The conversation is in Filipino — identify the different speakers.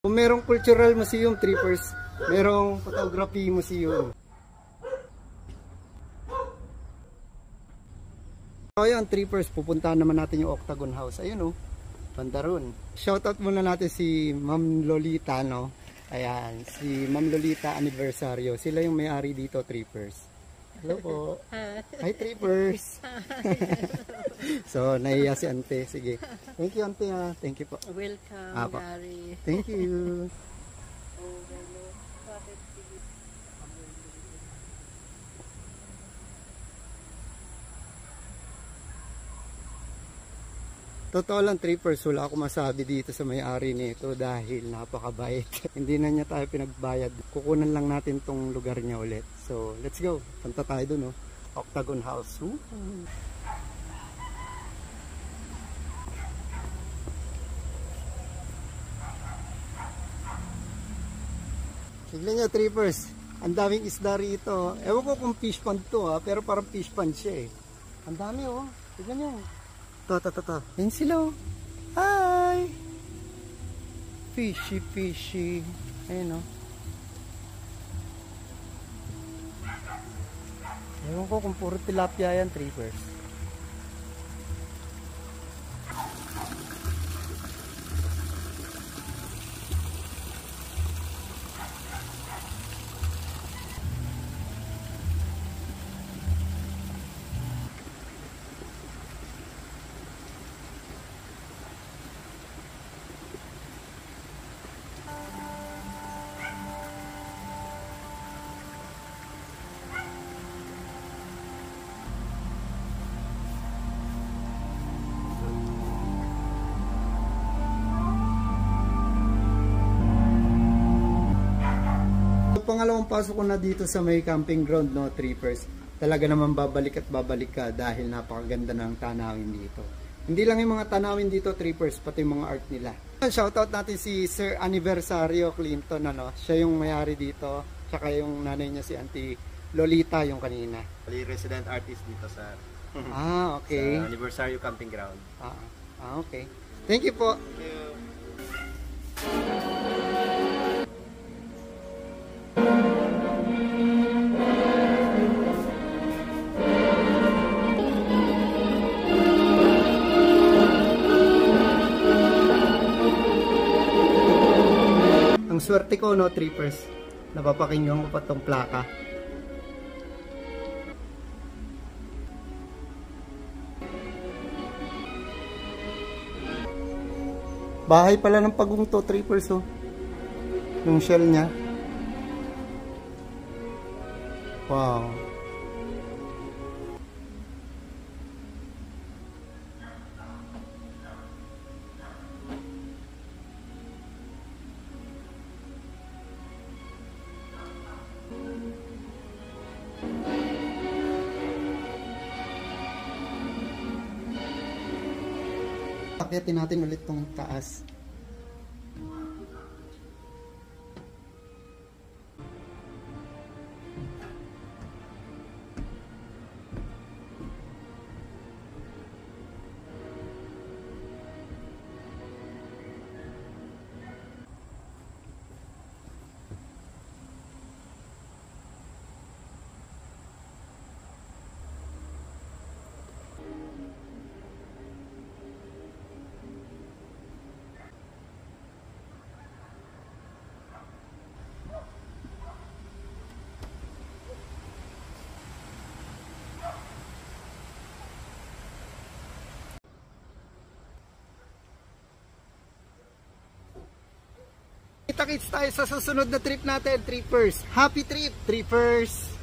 Speaker 1: Kung merong cultural museum, trippers, merong photography museum. So ayan, trippers, pupuntahan naman natin yung Octagon House. Ayun, oh, banda ron. Shoutout muna natin si Ma'am Lolita, no? Ayan, si Ma'am Lolita Aniversario. Sila yung may-ari dito, trippers. Hello po. Hi, trippers. So, nahiya si Ante. Sige. Thank you, Ante. Ha. Thank you po.
Speaker 2: Welcome, Gary.
Speaker 1: Thank you. Totoo lang, trippers, wala ako masabi dito sa may-ari nito dahil napakabait. Hindi na niya tayo pinagbayad. Kukunan lang natin tong lugar niya ulit. So, let's go. Punta tayo dun, oh. Octagon House. Tignan niyo, trippers. Ang daming isda rito. Ewan ko kung fish pond to, ha, pero parang fish pond siya, eh. Ang dami, oh. Tignan niyo. Ito. Yan sila, oh. Hi! Fishy. Ayan, oh. Ewan ko kung puro tilapia yan, trippers. Pangalawang pasok ko na dito sa may camping ground, no, trippers. Talaga naman babalik ka dahil napakaganda ng tanawin dito. Hindi lang yung mga tanawin dito, trippers, pati yung mga art nila. Shoutout natin si Sir Aniversario Clinton, ano. Siya yung may-ari dito, tsaka yung nanay niya si Auntie Lolita yung kanina.
Speaker 3: Resident artist dito sa
Speaker 1: okay.
Speaker 3: Sa Aniversario Camping Ground.
Speaker 1: Okay. Thank you po.
Speaker 3: Thank you.
Speaker 1: Ang swerte ko, no, trippers. Napapakinggan ko pa tong plaka. Bahay pala ng pagong to, trippers, oh. Yung shell niya. Wow. Akyatin natin ulit tong taas. Kita-kits tayo sa susunod na trip natin, trippers. Happy trip, trippers!